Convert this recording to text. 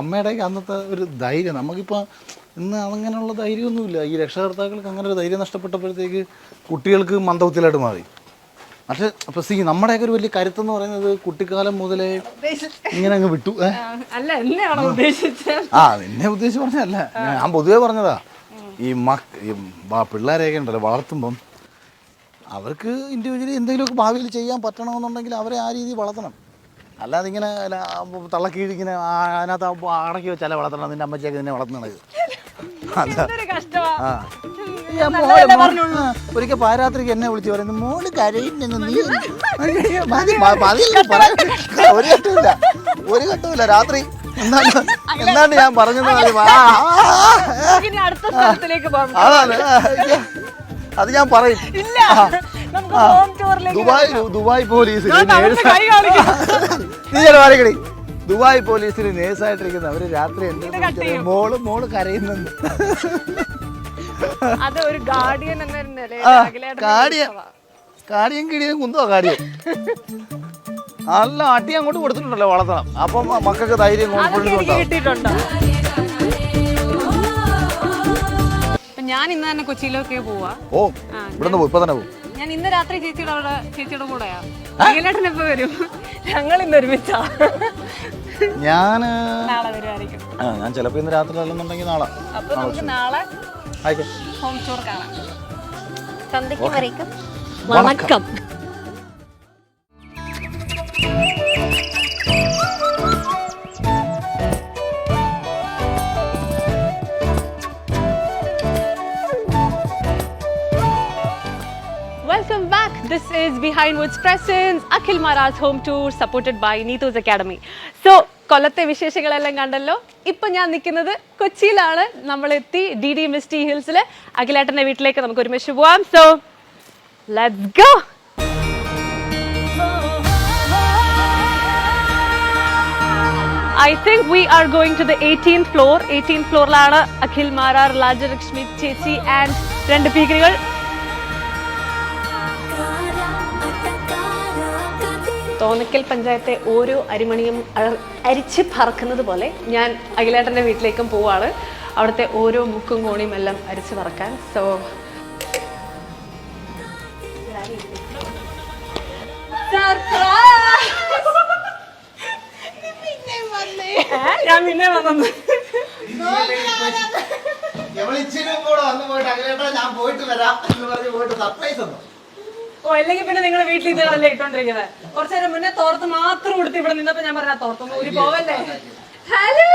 അമ്മയുടെ അന്നത്തെ ഒരു ധൈര്യം നമുക്കിപ്പോൾ ഇന്ന് അങ്ങനെയുള്ള ധൈര്യമൊന്നുമില്ല. ഈ രക്ഷകർത്താക്കൾക്ക് അങ്ങനെ ഒരു ധൈര്യം നഷ്ടപ്പെട്ടപ്പോഴത്തേക്ക് കുട്ടികൾക്ക് മന്ദബുദ്ധിയിലായിട്ട് മാറി. പക്ഷേ അപ്പോൾ നമ്മുടെയൊക്കെ ഒരു വലിയ കരുത്തെന്ന് പറയുന്നത് കുട്ടിക്കാലം മുതലേ ഇങ്ങനെ അങ്ങ് വിട്ടു. നിന്നെ ഉദ്ദേശിച്ച് പറഞ്ഞതല്ല, ഞാൻ പൊതുവേ പറഞ്ഞതാ. ഈ പിള്ളേരെയൊക്കെ ഉണ്ടല്ലോ വളർത്തുമ്പം അവർക്ക് ഇൻഡിവിജ്വലി എന്തെങ്കിലുമൊക്കെ ഭാവിയിൽ ചെയ്യാൻ പറ്റണമെന്നുണ്ടെങ്കിൽ അവരെ ആ രീതിയിൽ വളർത്തണം. അല്ലാതെ ഇങ്ങനെ തള്ളക്കീഴിങ്ങനെ അതിനകത്ത് അടക്കി വെച്ചാലേ വളർത്തണം. നിന്റെ അമ്മച്ചയൊക്കെ നിന്നെ വളർത്തുന്നത്. ഒരിക്കൽ പാരാത്രിക്ക് എന്നെ വിളിച്ച് പറയുന്നു, മോള് കരയുന്നു, നീ ഒരു ഘട്ടമില്ല രാത്രി എന്താണ്ട് ഞാൻ പറഞ്ഞെന്ന് അത് ഞാൻ പറയും. ദുബായ് പോലീസിൽ ദുബായ് പോലീസിൽ നേഴ്സായിട്ടിരിക്കുന്ന അവര് രാത്രി എന്ത് മോള് കരയുന്നുണ്ട്. കാടിയും കിടിയും കുന്തോ കാടിയും നല്ല അടി അങ്ങോട്ട് കൊടുത്തിട്ടുണ്ടല്ലോ വളർത്തണം. അപ്പം മക്കൾക്ക് ധൈര്യം കിട്ടിയിട്ടുണ്ടോ? ഞാൻ ഇന്ന് തന്നെ കൊച്ചിയിലൊക്കെ പോവാ. ഇവിടുന്ന് ഇപ്പൊ തന്നെ പോകും. ഞാൻ ഇന്ന് രാത്രി ചേച്ചിയുടെ കൂടെയാ. അഖിലേട്ടൻ എപ്പോ വരും? ഞങ്ങൾ ഇന്ന് ഒരുമിച്ചാ. നാളെ വരുമായിരിക്കും. ഞാൻ ചിലപ്പോ ഇന്ന് രാത്രി അല്ലെന്നുണ്ടെങ്കിൽ നാളെ. അപ്പൊ നമുക്ക് നാളെ ഹോം ടൂർ കാണാം. വണക്കം. Welcome back. This is Behind Woods Presents Akhil Mara's home tour supported by Neeto's Academy. So, കൊല്ലത്തെ വിശേഷങ്ങളെല്ലാം കണ്ടല്ലോ. ഇപ്പൊ ഞാൻ നിൽക്കുന്നത് കൊച്ചിയിലാണ്. നമ്മളെത്തി DD Misty Hills'ല് അഖിലേട്ടന്റെ വീട്ടിലേക്ക് നമുക്ക് ഒരുമിച്ച് പോവാം. So, let's go. I think we are going to the 18th floor. 18th floorലാണ് Akhil Marar, Rajalakshmi ചേച്ചി ആൻഡ് രണ്ട് പീക്കിരികൾ. തോന്നക്കൽ പഞ്ചായത്തെ ഓരോ അരിമണിയും അരിച്ച് പറക്കുന്നത് പോലെ ഞാൻ അഖിലേട്ടൻ്റെ വീട്ടിലേക്കും പോവാണ്. അവിടുത്തെ ഓരോ മുക്കും കോണിയും എല്ലാം അരിച്ച് പറക്കാൻ. സോ ഞാൻ പിന്നെ വന്നു. അല്ലെങ്കിൽ പിന്നെ നിങ്ങൾ വീട്ടിൽ ഇതല്ലേ ഇട്ടോണ്ടിരിക്കുന്നത്. കുറച്ചു നേരം മുന്നേ തോർത്ത് മാത്രം കൊടുത്ത് ഇവിടെ നിന്നപ്പോ ഞാൻ പറഞ്ഞ തോർത്തൊന്നും ഊരി പോവല്ലേ. ഹലോ